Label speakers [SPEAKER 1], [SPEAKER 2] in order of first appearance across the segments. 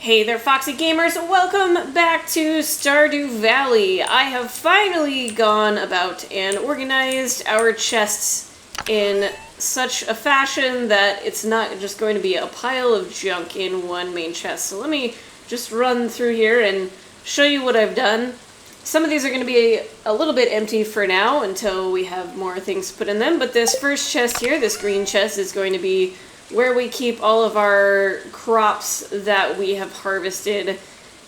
[SPEAKER 1] Hey there, Foxy Gamers! Welcome back to Stardew Valley! I have finally gone about and organized our chests in such a fashion that it's not just going to be a pile of junk in one main chest. So let me just run through here and show you what I've done. Some of these are going to be a little bit empty for now until we have more things put in them, but this first chest here, this green chest, is going to be where we keep all of our crops that we have harvested,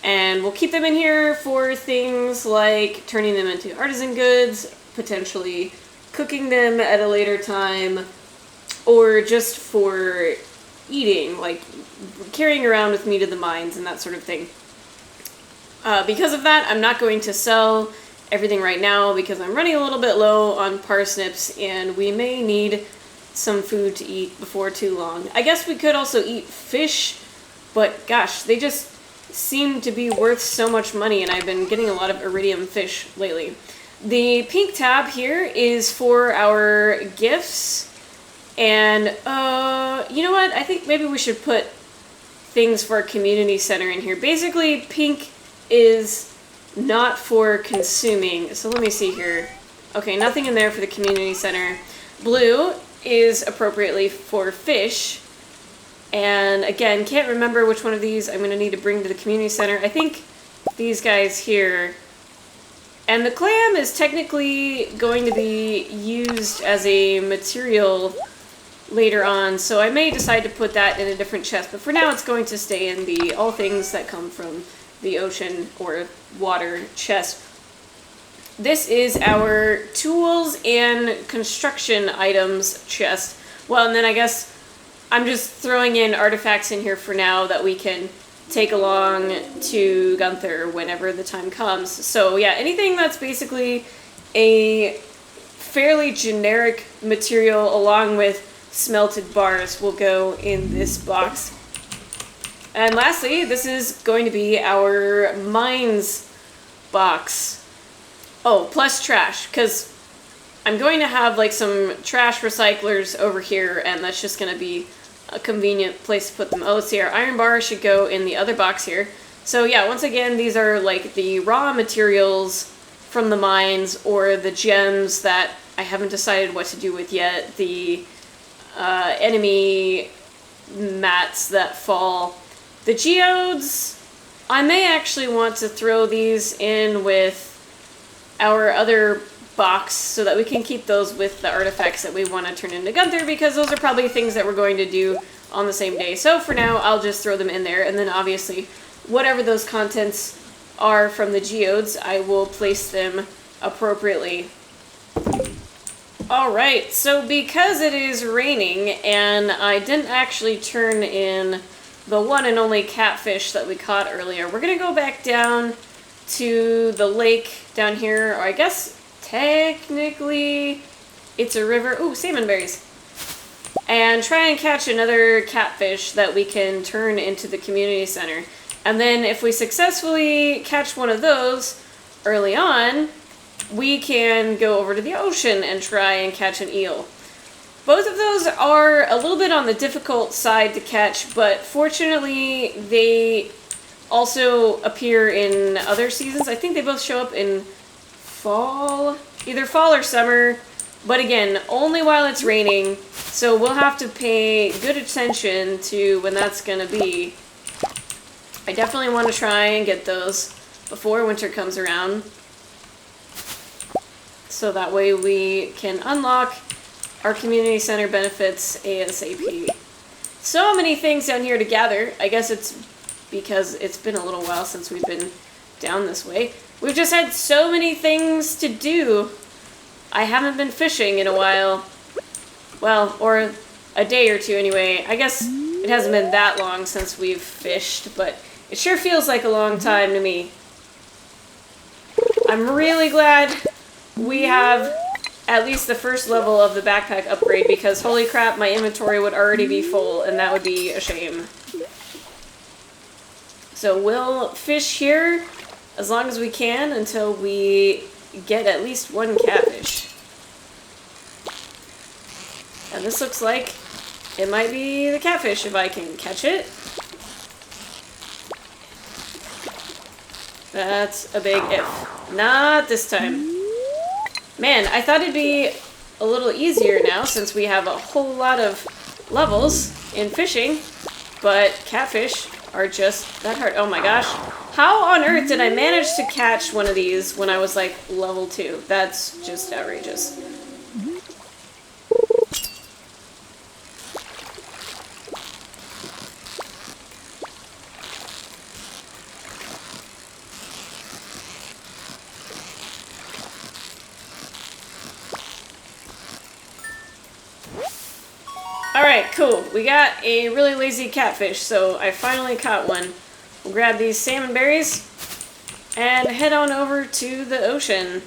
[SPEAKER 1] and we'll keep them in here for things like turning them into artisan goods, potentially cooking them at a later time, or just for eating, like carrying around with me to the mines and that sort of thing. Because of that, I'm not going to sell everything right now because I'm running a little bit low on parsnips and we may need some food to eat before too long. I guess we could also eat fish, but gosh, they just seem to be worth so much money, and I've been getting a lot of iridium fish lately. The pink tab here is for our gifts, and you know what? I think maybe we should put things for our community center in here. Basically, pink is not for consuming, so let me see here. Okay, nothing in there for the community center. Blue is appropriately for fish, and again, can't remember which one of these I'm going to need to bring to the community center. I think these guys here. And the clam is technically going to be used as a material later on, so I may decide to put that in a different chest, but for now it's going to stay in the all things that come from the ocean or water chest. This is our tools and construction items chest. Well, and then I guess I'm just throwing in artifacts in here for now that we can take along to Gunther whenever the time comes. So yeah, anything that's basically a fairly generic material along with smelted bars will go in this box. And lastly, this is going to be our mines box. Oh, plus trash, because I'm going to have like some trash recyclers over here, and that's just going to be a convenient place to put them. Oh, let's see, our iron bar should go in the other box here. So yeah, once again, these are like the raw materials from the mines, or the gems that I haven't decided what to do with yet, the enemy mats that fall. The geodes, I may actually want to throw these in with our other box so that we can keep those with the artifacts that we want to turn into Gunther, because those are probably things that we're going to do on the same day. So for now, I'll just throw them in there, and then obviously whatever those contents are from the geodes, I will place them appropriately. Alright, so because it is raining and I didn't actually turn in the one and only catfish that we caught earlier, we're going to go back down to the lake down here, or I guess technically it's a river. Ooh, salmon berries. And try and catch another catfish that we can turn into the community center. And then if we successfully catch one of those early on, we can go over to the ocean and try and catch an eel. Both of those are a little bit on the difficult side to catch, but fortunately they also appear in other seasons. I think they both show up in fall, either fall or summer, but again, only while it's raining, so we'll have to pay good attention to when that's going to be. I definitely want to try and get those before winter comes around, so that way we can unlock our community center benefits ASAP. So many things down here to gather. I guess it's because it's been a little while since we've been down this way. We've just had so many things to do. I haven't been fishing in a while. Well, or a day or two anyway. I guess it hasn't been that long since we've fished, but it sure feels like a long time to me. I'm really glad we have at least the first level of the backpack upgrade, because holy crap, my inventory would already be full, and that would be a shame. So we'll fish here as long as we can until we get at least one catfish. And this looks like it might be the catfish if I can catch it. That's a big if. Not this time. Man, I thought it'd be a little easier now since we have a whole lot of levels in fishing, but catfish are just that hard. Oh my gosh. How on earth did I manage to catch one of these when I was like level 2? That's just outrageous. Alright, cool. We got a really lazy catfish, so I finally caught one. We'll grab these salmon berries and head on over to the ocean.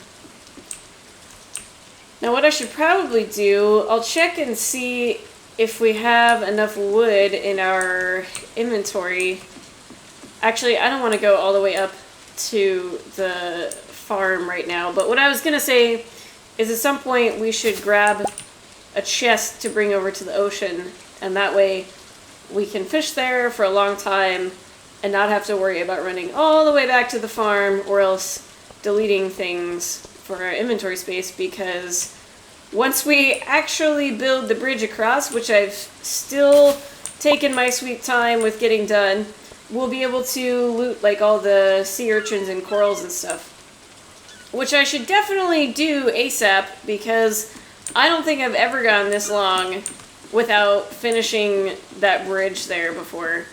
[SPEAKER 1] Now what I should probably do, I'll check and see if we have enough wood in our inventory. Actually, I don't want to go all the way up to the farm right now, but what I was going to say is at some point we should grab a chest to bring over to the ocean, and that way we can fish there for a long time and not have to worry about running all the way back to the farm or else deleting things for our inventory space, because once we actually build the bridge across, which I've still taken my sweet time with getting done, we'll be able to loot like all the sea urchins and corals and stuff, which I should definitely do ASAP, because I don't think I've ever gone this long without finishing that bridge there before.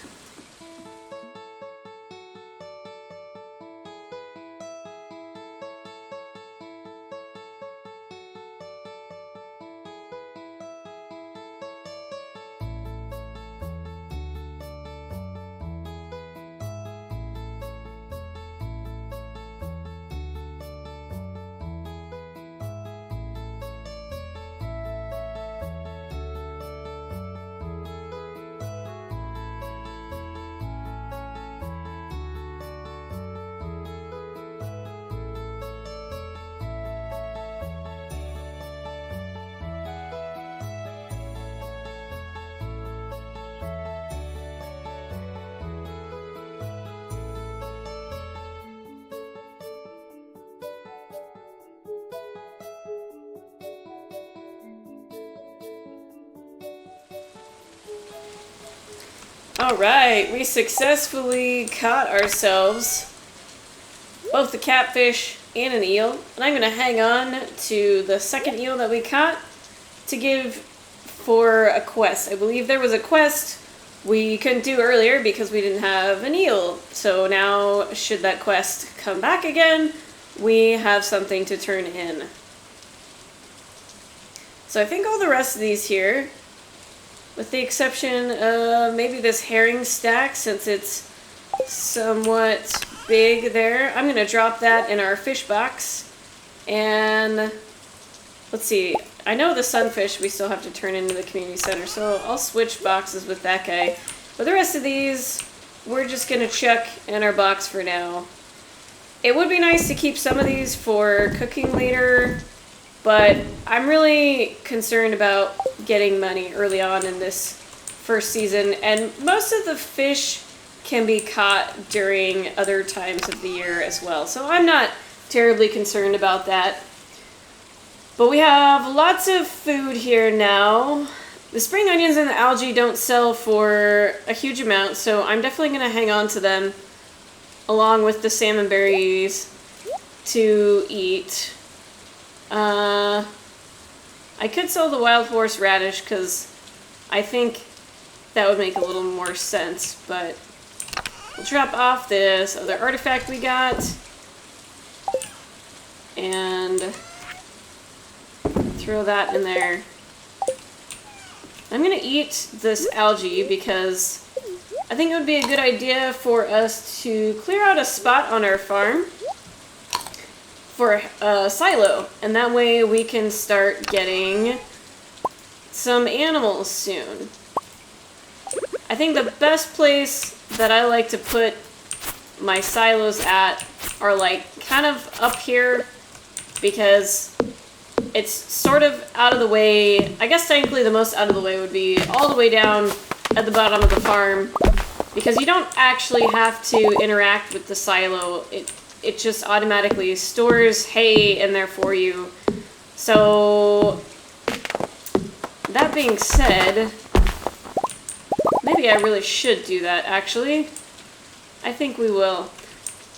[SPEAKER 1] Alright, we successfully caught ourselves both the catfish and an eel. And I'm going to hang on to the second eel that we caught to give for a quest. I believe there was a quest we couldn't do earlier because we didn't have an eel. So now, should that quest come back again, we have something to turn in. So I think all the rest of these here, with the exception of maybe this herring stack, since it's somewhat big there, I'm going to drop that in our fish box. And let's see, I know the sunfish we still have to turn into the community center, so I'll switch boxes with that guy. But the rest of these, we're just going to chuck in our box for now. It would be nice to keep some of these for cooking later, but I'm really concerned about getting money early on in this first season, and most of the fish can be caught during other times of the year as well, so I'm not terribly concerned about that. But we have lots of food here now. The spring onions and the algae don't sell for a huge amount, so I'm definitely going to hang on to them along with the salmon berries to eat. I could sell the wild horse radish because I think that would make a little more sense, but we'll drop off this other artifact we got and throw that in there. I'm gonna eat this algae because I think it would be a good idea for us to clear out a spot on our farm for a silo, and that way we can start getting some animals soon. I think the best place that I like to put my silos at are like kind of up here, because it's sort of out of the way. I guess technically the most out of the way would be all the way down at the bottom of the farm, because you don't actually have to interact with the silo. it just automatically stores hay in there for you. So, that being said, maybe I really should do that, actually. I think we will.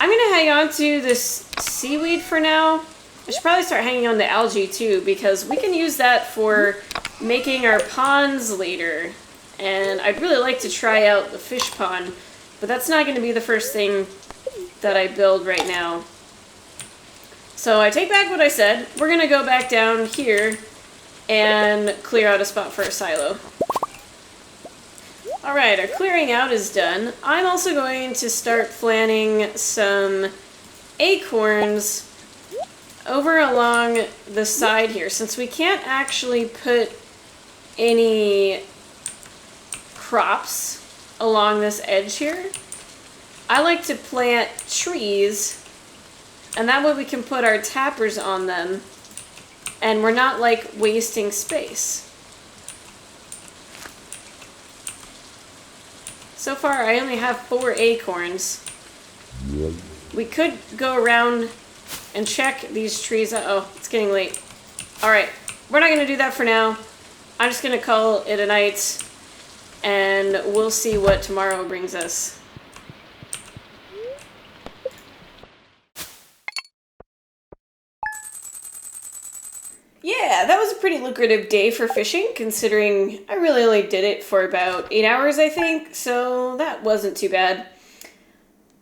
[SPEAKER 1] I'm gonna hang on to this seaweed for now. I should probably start hanging on the algae too, because we can use that for making our ponds later. And I'd really like to try out the fish pond, but that's not gonna be the first thing that I build right now. So I take back what I said. We're gonna go back down here and clear out a spot for a silo. Alright, our clearing out is done. I'm also going to start planting some acorns over along the side here. Since we can't actually put any crops along this edge here, I like to plant trees, and that way we can put our tappers on them, and we're not like wasting space. So far, I only have 4 acorns. We could go around and check these trees. Uh-oh, it's getting late. Alright, we're not going to do that for now. I'm just going to call it a night, and we'll see what tomorrow brings us. Yeah, that was a pretty lucrative day for fishing, considering I really only did it for about 8 hours, I think, so that wasn't too bad.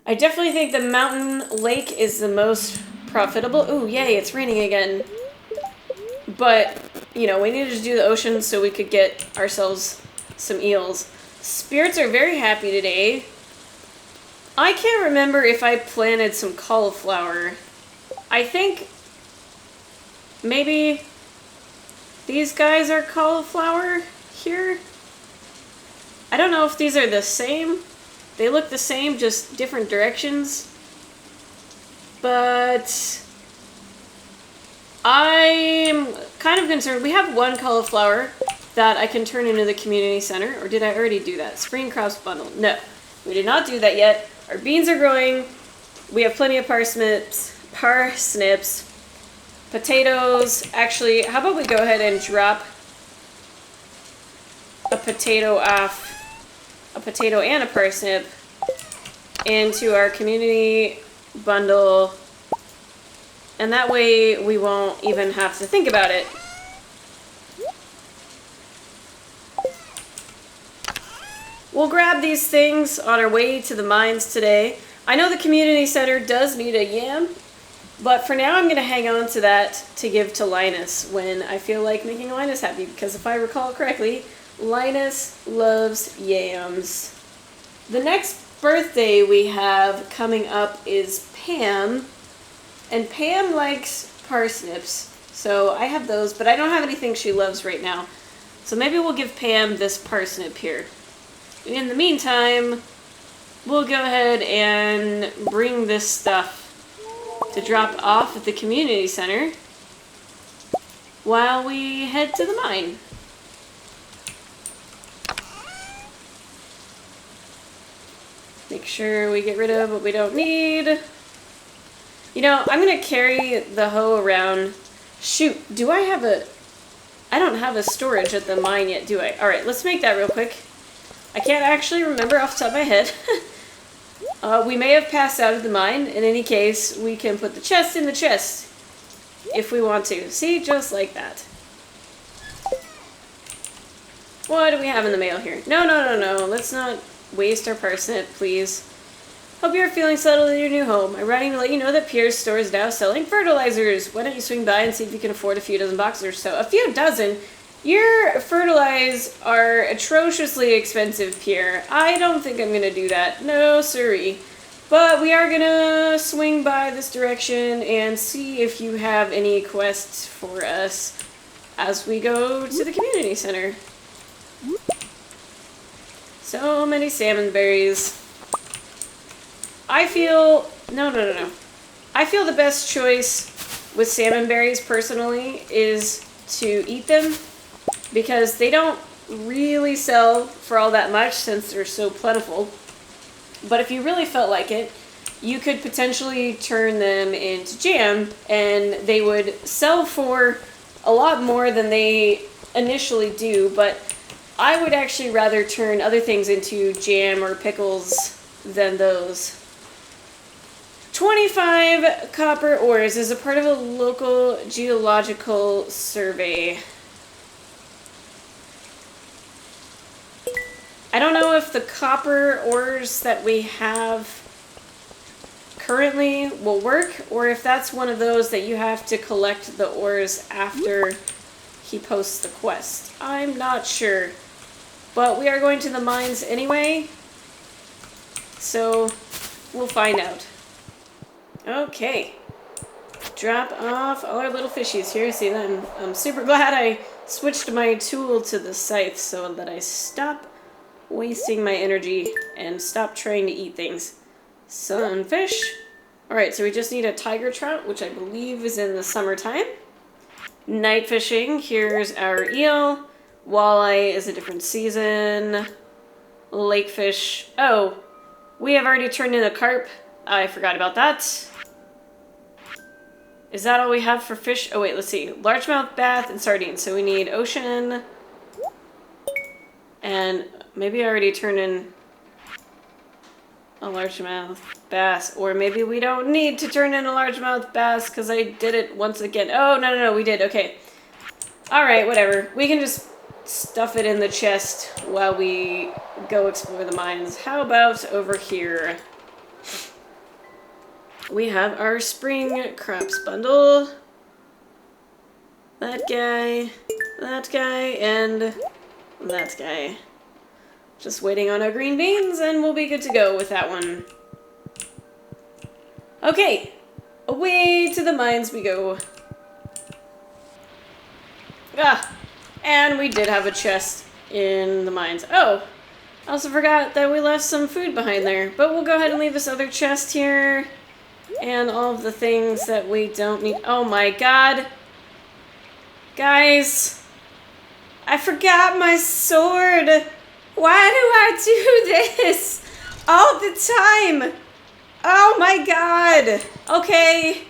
[SPEAKER 1] I definitely think the mountain lake is the most profitable. Ooh, yay, it's raining again. But, you know, we needed to do the ocean so we could get ourselves some eels. Spirits are very happy today. I can't remember if I planted some cauliflower. I think maybe these guys are cauliflower here. I don't know if these are the same. They look the same, just different directions. But I'm kind of concerned. We have one cauliflower that I can turn into the community center. Or did I already do that? Spring crops bundle. No, we did not do that yet. Our beans are growing. We have plenty of parsnips, potatoes. Actually, how about we go ahead and drop a potato off, a potato and a parsnip into our community bundle, and that way we won't even have to think about it. We'll grab these things on our way to the mines today. I know the community center does need a yam, but for now I'm going to hang on to that to give to Linus when I feel like making Linus happy, because if I recall correctly, Linus loves yams. The next birthday we have coming up is Pam, and Pam likes parsnips, so I have those, but I don't have anything she loves right now. So maybe we'll give Pam this parsnip here. In the meantime, we'll go ahead and bring this stuff to drop off at the community center while we head to the mine. Make sure we get rid of what we don't need. You know, I'm going to carry the hoe around. Shoot, do I have a... I don't have a storage at the mine yet, do I? Alright, let's make that real quick. I can't actually remember off the top of my head. We may have passed out of the mine. In any case, we can put the chest in the chest if we want to. See? Just like that. What do we have in the mail here? No. Let's not waste our parsnip, please. Hope you're feeling settled in your new home. I'm writing to let you know that Pierre's store is now selling fertilizers. Why don't you swing by and see if you can afford a few dozen boxes or so? A few dozen? Your fertilizers are atrociously expensive, Pierre. I don't think I'm going to do that. No, siree. But we are going to swing by this direction and see if you have any quests for us as we go to the community center. So many salmon berries. I feel... No. I feel the best choice with salmon berries, personally, is to eat them, because they don't really sell for all that much since they're so plentiful. But if you really felt like it, you could potentially turn them into jam, and they would sell for a lot more than they initially do, but I would actually rather turn other things into jam or pickles than those. 25 copper ores is a part of a local geological survey. I don't know if the copper ores that we have currently will work, or if that's one of those that you have to collect the ores after he posts the quest. I'm not sure. But we are going to the mines anyway, so we'll find out. Okay. Drop off all our little fishies here. See, I'm super glad I switched my tool to the scythe so that I stop wasting my energy and stop trying to eat things. Sunfish. Alright, so we just need a tiger trout, which I believe is in the summertime. Night fishing. Here's our eel. Walleye is a different season. Lake fish. Oh, we have already turned in a carp. I forgot about that. Is that all we have for fish? Oh wait, let's see. Largemouth bass and sardines. So we need ocean. And maybe I already turned in a largemouth bass. Or maybe we don't need to turn in a largemouth bass because I did it once again. Oh, no, we did. Okay. Alright, whatever. We can just stuff it in the chest while we go explore the mines. How about over here? We have our spring crops bundle. That guy, and that guy. Just waiting on our green beans and we'll be good to go with that one. Okay, away to the mines we go. Ah! And we did have a chest in the mines. Oh, I also forgot that we left some food behind there. But we'll go ahead and leave this other chest here. And all of the things that we don't need. Oh my god. Guys. I forgot my sword. Why do I do this all the time? Oh my god. Okay.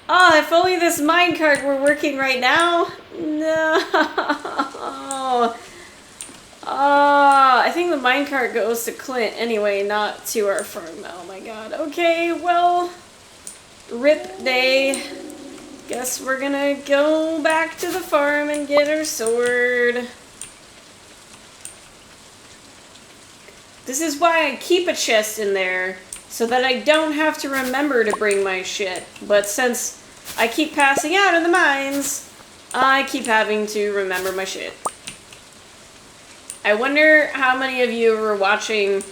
[SPEAKER 1] Oh, if only this minecart were working right now. No. Oh, I think the minecart goes to Clint anyway, not to our farm. Oh my god. Okay, well, rip day. Guess we're gonna go back to the farm and get our sword. This is why I keep a chest in there, so that I don't have to remember to bring my shit. But since I keep passing out in the mines, I keep having to remember my shit. I wonder how many of you were watching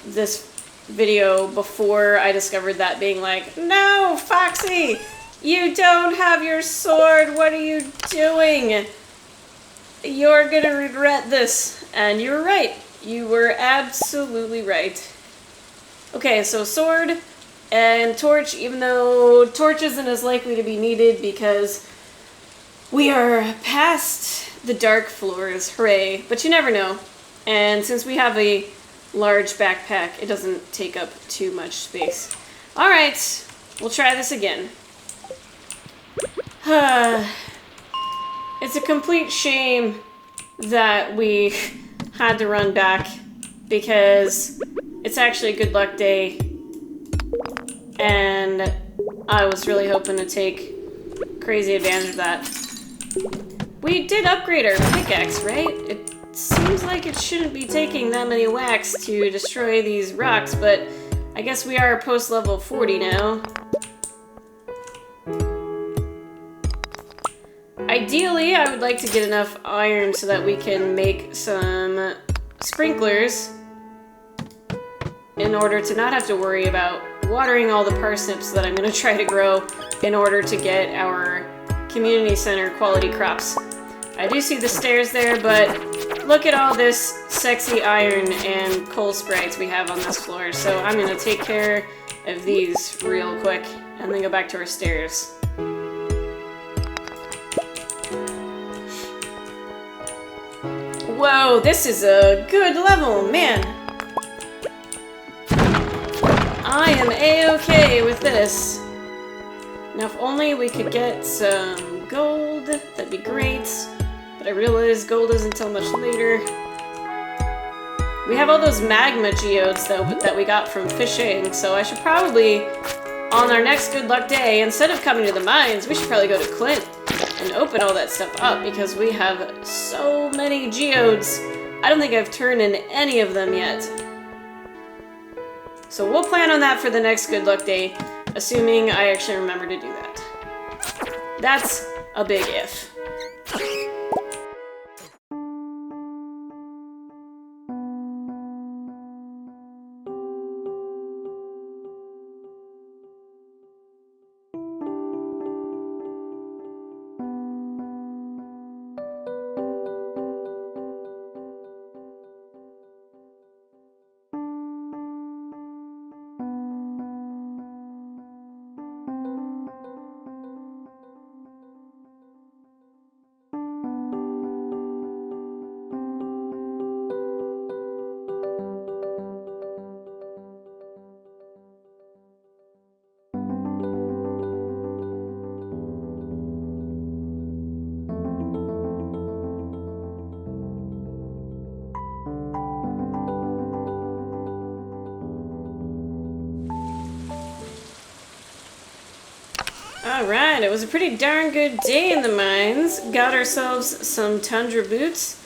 [SPEAKER 1] this video before I discovered that, being like, no, Foxy, you don't have your sword. What are you doing? You're gonna regret this. And you were right. You were absolutely right. Okay, so sword and torch, even though torch isn't as likely to be needed because we are past the dark floors. Hooray. But you never know. And since we have a large backpack, it doesn't take up too much space. Alright, we'll try this again. It's a complete shame that we had to run back because it's actually a good luck day and I was really hoping to take crazy advantage of that. We did upgrade our pickaxe, right? It seems like it shouldn't be taking that many whacks to destroy these rocks, but I guess we are post level 40 now. Ideally, I would like to get enough iron so that we can make some sprinklers in order to not have to worry about watering all the parsnips that I'm going to try to grow in order to get our community center quality crops. I do see the stairs there, but look at all this sexy iron and coal sprites we have on this floor. So I'm going to take care of these real quick and then go back to our stairs. Whoa, this is a good level, man. I am a-okay with this. Now, if only we could get some gold, that'd be great. But I realize gold isn't until much later. We have all those magma geodes, though, that we got from fishing, so I should probably, on our next good luck day, instead of coming to the mines, we should probably go to Clint and open all that stuff up, because we have so many geodes. I don't think I've turned in any of them yet. So we'll plan on that for the next good luck day, assuming I actually remember to do that. That's a big if. Alright, it was a pretty darn good day in the mines. Got ourselves some tundra boots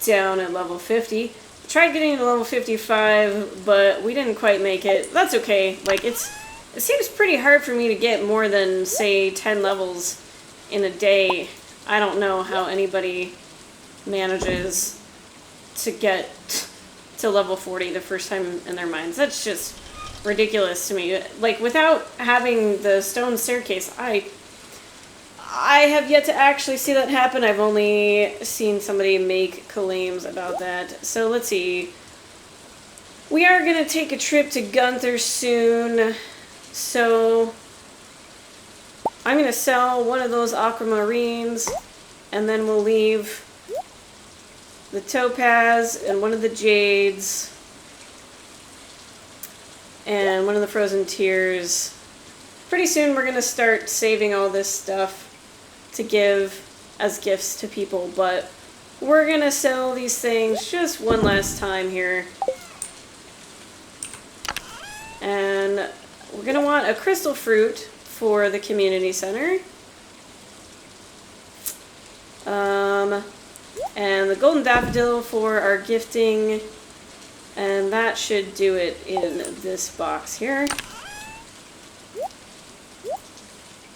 [SPEAKER 1] down at level 50. Tried getting to level 55, but we didn't quite make it. That's okay. Like, it seems pretty hard for me to get more than, say, 10 levels in a day. I don't know how anybody manages to get to level 40 the first time in their mines. That's just ridiculous to me. Like, without having the stone staircase, I have yet to actually see that happen. I've only seen somebody make claims about that. So let's see. We are going to take a trip to Gunther soon. So I'm going to sell one of those aquamarines, and then we'll leave the topaz and one of the jades and one of the frozen tears. Pretty soon we're going to start saving all this stuff to give as gifts to people, but we're going to sell these things just one last time here. And we're going to want a crystal fruit for the community center. And the golden daffodil for our gifting. And that should do it in this box here.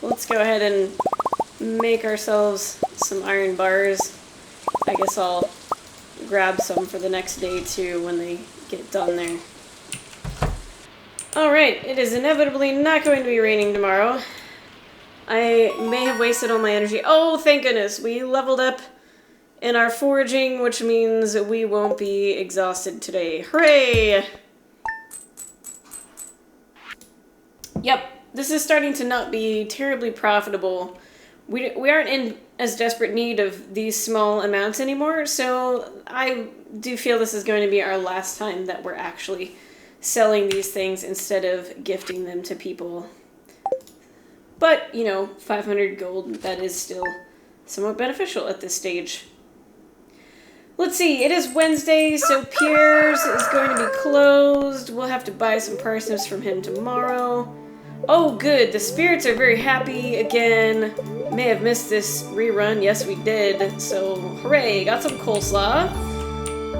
[SPEAKER 1] Let's go ahead and make ourselves some iron bars. I guess I'll grab some for the next day too when they get done there. Alright, it is inevitably not going to be raining tomorrow. I may have wasted all my energy. Oh, thank goodness, we leveled up in our foraging, which means we won't be exhausted today. Hooray! Yep, this is starting to not be terribly profitable. We aren't in as desperate need of these small amounts anymore, so I do feel this is going to be our last time that we're actually selling these things instead of gifting them to people. But, you know, 500 gold, that is still somewhat beneficial at this stage. Let's see, it is Wednesday, so Pierre's is going to be closed. We'll have to buy some parsnips from him tomorrow. Oh, good, the spirits are very happy again. May have missed this rerun. Yes, we did. So, hooray, got some coleslaw.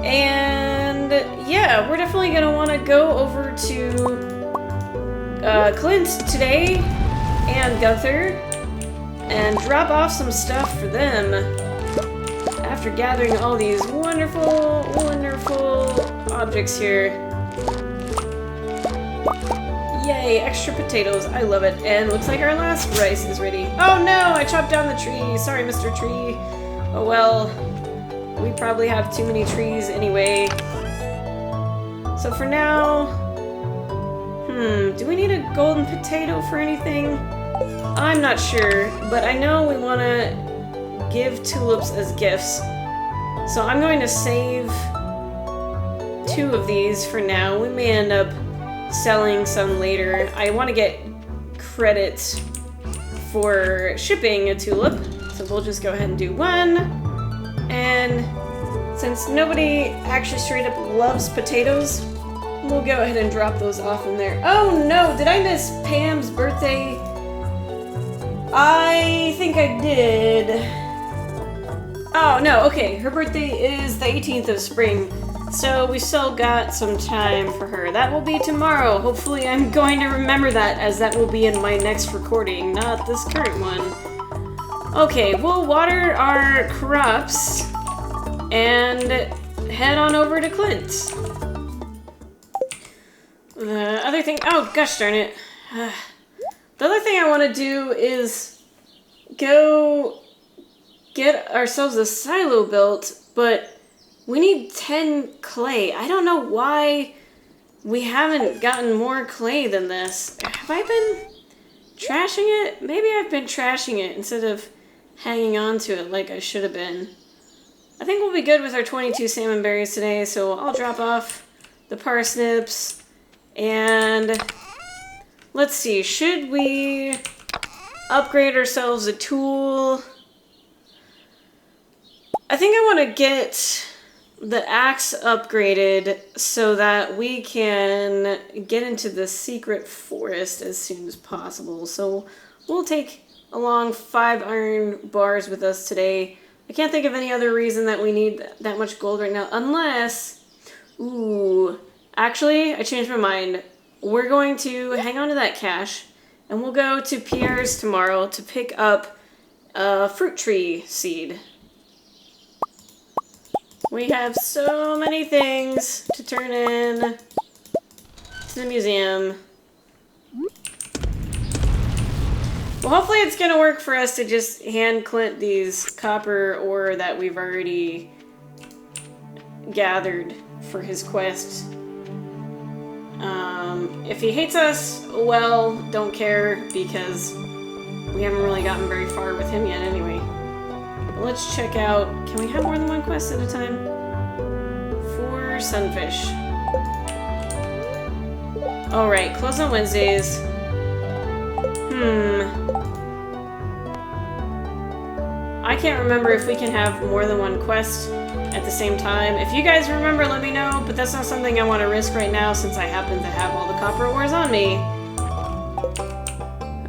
[SPEAKER 1] And, yeah, we're definitely going to want to go over to Clint today and Gunther and drop off some stuff for them. After gathering all these wonderful, wonderful objects here. Yay, extra potatoes. I love it. And looks like our last rice is ready. Oh no, I chopped down the tree. Sorry, Mr. Tree. Oh well, we probably have too many trees anyway. So for now, do we need a golden potato for anything? I'm not sure, but I know we want to give tulips as gifts. So I'm going to save 2 of these for now. We may end up selling some later. I want to get credit for shipping a tulip, so we'll just go ahead and do one. And since nobody actually straight up loves potatoes, we'll go ahead and drop those off in there. Oh no, did I miss Pam's birthday? I think I did. Oh no, okay, her birthday is the 18th of spring, so we still got some time for her. That will be tomorrow. Hopefully I'm going to remember that, as that will be in my next recording, not this current one. Okay, we'll water our crops and head on over to Clint's. The other thing, oh gosh darn it. The other thing I want to do is go get ourselves a silo built, but we need 10 clay. I don't know why we haven't gotten more clay than this. Have I been trashing it? Maybe I've been trashing it instead of hanging on to it like I should have been. I think we'll be good with our 22 salmon berries today, so I'll drop off the parsnips. And let's see, should we upgrade ourselves a tool? I think I want to get the axe upgraded so that we can get into the secret forest as soon as possible. So we'll take along 5 iron bars with us today. I can't think of any other reason that we need that much gold right now, unless... Ooh... Actually, I changed my mind. We're going to hang on to that cash, and we'll go to Pierre's tomorrow to pick up a fruit tree seed. We have so many things to turn in to the museum. Well, hopefully it's going to work for us to just hand Clint these copper ore that we've already gathered for his quest. If he hates us, well, don't care, because we haven't really gotten very far with him yet anyway. But let's check out... Can we have more than one quest at a time? 4 sunfish. Alright, close on Wednesdays. I can't remember if we can have more than one quest at the same time. If you guys remember, let me know, but that's not something I want to risk right now since I happen to have all the copper ores on me.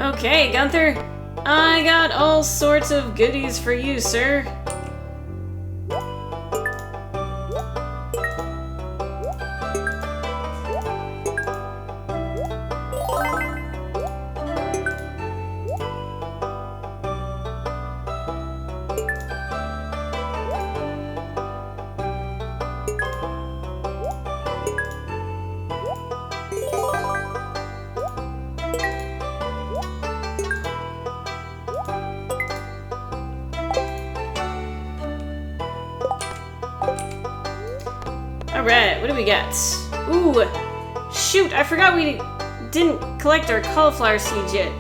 [SPEAKER 1] Okay, Gunther, I got all sorts of goodies for you, sir. Alright, what do we got? Ooh, shoot, I forgot we didn't collect our cauliflower seeds yet.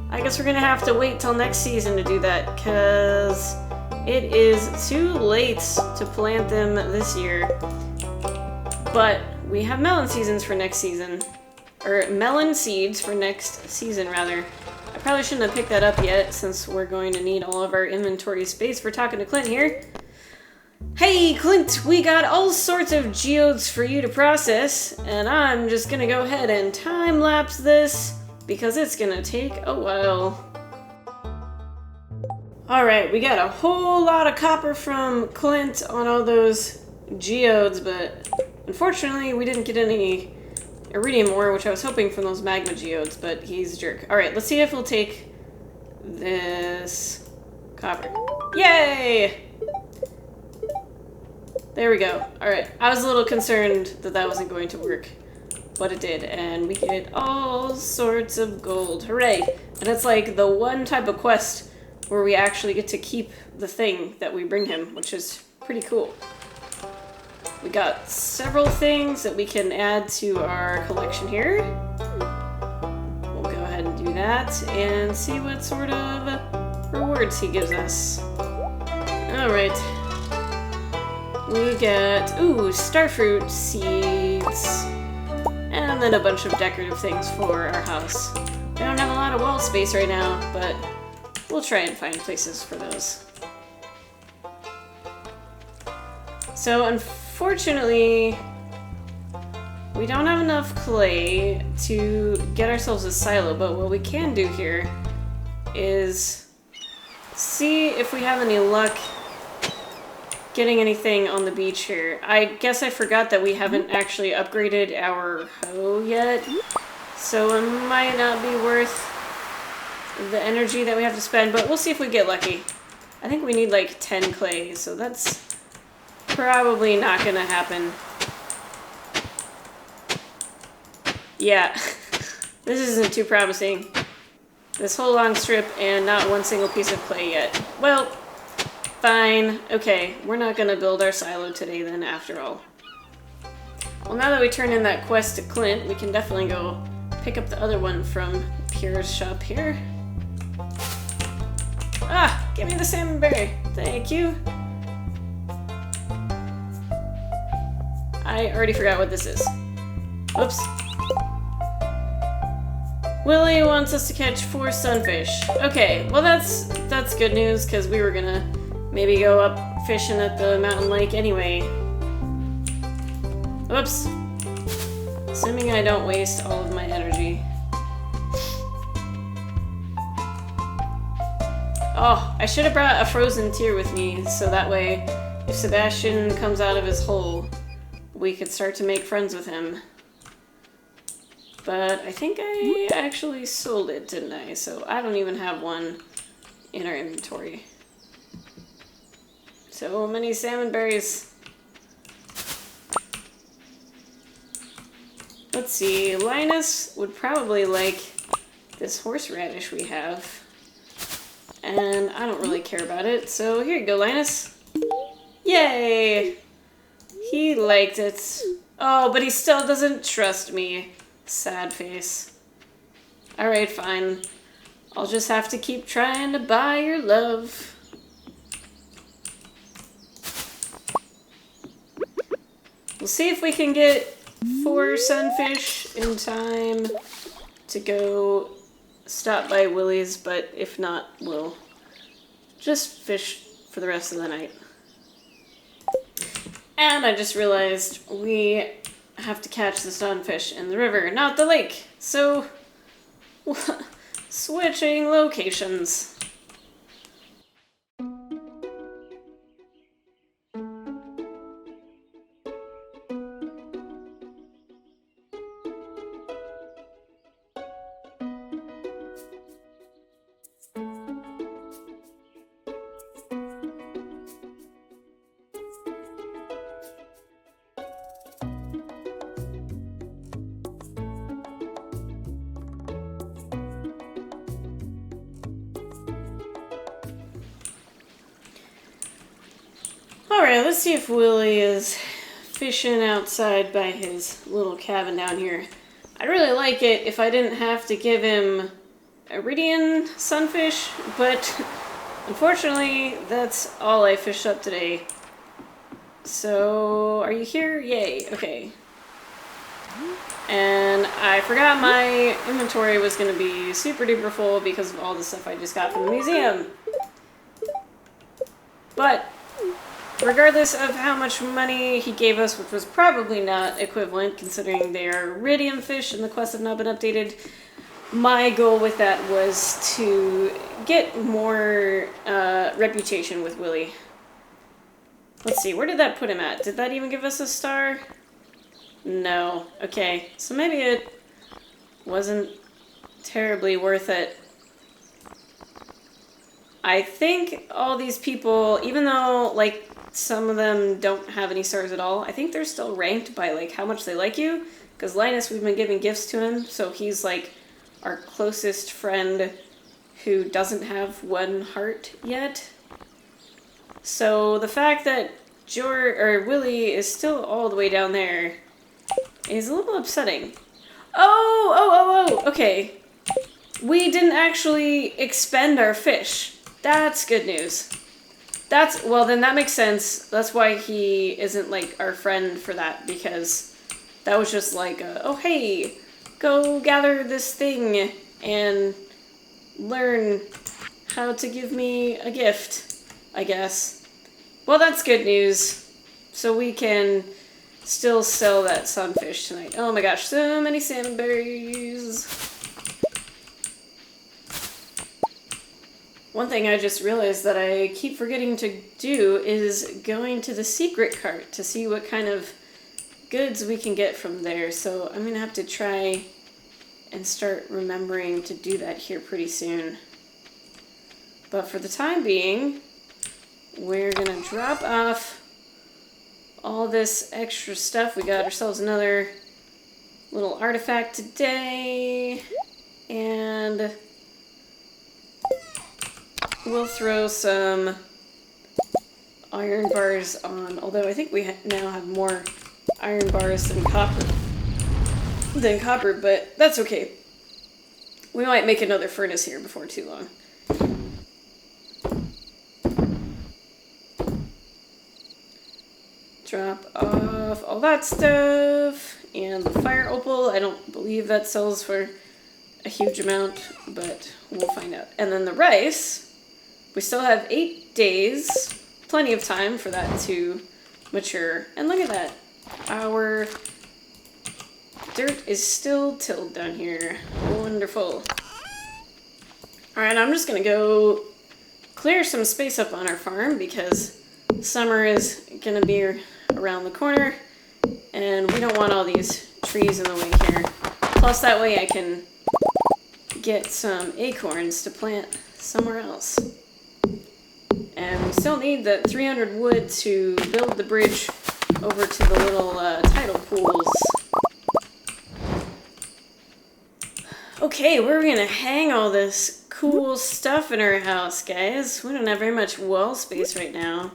[SPEAKER 1] I guess we're gonna have to wait till next season to do that, because it is too late to plant them this year. But we have melon seasons for next season. Or melon seeds for next season, rather. I probably shouldn't have picked that up yet, since we're going to need all of our inventory space for talking to Clint here. Hey Clint, we got all sorts of geodes for you to process, and I'm just gonna go ahead and time-lapse this, because it's gonna take a while. Alright, we got a whole lot of copper from Clint on all those geodes, but unfortunately we didn't get any iridium ore, which I was hoping from those magma geodes, but he's a jerk. Alright, let's see if we'll take this copper. Yay! There we go. Alright, I was a little concerned that that wasn't going to work, but it did, and we get all sorts of gold. Hooray! And it's like the one type of quest where we actually get to keep the thing that we bring him, which is pretty cool. We got several things that we can add to our collection here. We'll go ahead and do that and see what sort of rewards he gives us. Alright. We get, ooh, starfruit seeds. And and then a bunch of decorative things for our house. We don't have a lot of wall space right now, but we'll try and find places for those. So unfortunately, we don't have enough clay to get ourselves a silo, but what we can do here is see if we have any luck getting anything on the beach here. I guess I forgot that we haven't actually upgraded our hoe yet, so it might not be worth the energy that we have to spend, but we'll see if we get lucky. I think we need like 10 clay, so that's probably not gonna happen. Yeah, this isn't too promising. This whole long strip and not one single piece of clay yet. Well, fine. Okay, we're not gonna build our silo today then after all. Well, now that we turned in that quest to Clint, we can definitely go pick up the other one from Pierre's shop here. Ah, give me the salmon berry. Thank you. I already forgot what this is. Oops. Willie wants us to catch 4 sunfish. Okay, well that's good news, because we were gonna maybe go up fishing at the mountain lake anyway. Oops. Assuming I don't waste all of my energy. Oh, I should have brought a frozen tear with me, so that way, if Sebastian comes out of his hole, we could start to make friends with him. But I think I actually sold it, didn't I? So I don't even have one in our inventory. So many salmon berries. Let's see, Linus would probably like this horseradish we have. And I don't really care about it, so here you go, Linus. Yay! He liked it. Oh, but he still doesn't trust me. Sad face. Alright, fine. I'll just have to keep trying to buy your love. We'll see if we can get 4 sunfish in time to go stop by Willie's, but if not, we'll just fish for the rest of the night. And I just realized we have to catch the sunfish in the river, not the lake. So, switching locations. Alright, let's see if Willie is fishing outside by his little cabin down here. I'd really like it if I didn't have to give him iridian sunfish, but unfortunately that's all I fished up today. So, are you here? Yay, okay. And I forgot my inventory was going to be super duper full because of all the stuff I just got from the museum. But regardless of how much money he gave us, which was probably not equivalent considering they are iridium fish and the quests have not been updated, my goal with that was to get more reputation with Willie. Let's see, where did that put him at? Did that even give us a star? No. Okay, so maybe it wasn't terribly worth it. I think all these people, even though, like, some of them don't have any stars at all, I think they're still ranked by, like, how much they like you. Because Linus, we've been giving gifts to him, so he's, like, our closest friend who doesn't have 1 heart yet. So the fact that Willie is still all the way down there is a little upsetting. Oh, okay. We didn't actually expend our fish. That's good news. Well, then that makes sense. That's why he isn't, like, our friend for that, because That was just like, oh hey, go gather this thing and learn how to give me a gift, I guess. Well, that's good news. So we can still sell that sunfish tonight. Oh my gosh, so many salmon berries. One thing I just realized that I keep forgetting to do is going to the secret cart to see what kind of goods we can get from there. So I'm gonna have to try and start remembering to do that here pretty soon. But for the time being, we're gonna drop off all this extra stuff. We got ourselves another little artifact today, and we'll throw some iron bars on, although I think we now have more iron bars than copper, but that's okay. We might make another furnace here before too long. Drop off all that stuff, and the fire opal, I don't believe that sells for a huge amount, but we'll find out. And then the rice, we still have 8 days, plenty of time for that to mature. And look at that, our dirt is still tilled down here. Wonderful. Alright, I'm just gonna go clear some space up on our farm because summer is gonna be around the corner and we don't want all these trees in the way here. Plus that way I can get some acorns to plant somewhere else. And we still need the 300 wood to build the bridge over to the little tidal pools. Okay, where are we gonna hang all this cool stuff in our house, guys? We don't have very much wall space right now.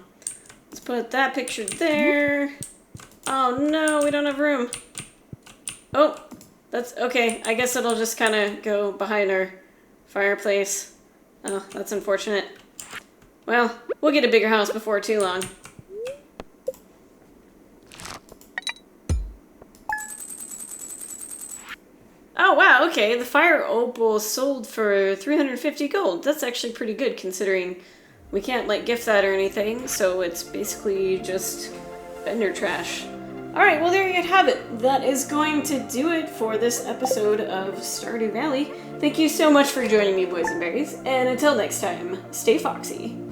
[SPEAKER 1] Let's put that picture there. Oh no, we don't have room. Oh, that's okay. I guess it'll just kind of go behind our fireplace. Oh, that's unfortunate. Well, we'll get a bigger house before too long. Oh wow, okay, the fire opal sold for 350 gold. That's actually pretty good considering we can't like gift that or anything, so it's basically just vendor trash. Alright, well there you have it. That is going to do it for this episode of Stardew Valley. Thank you so much for joining me, boys and berries, and until next time, stay foxy.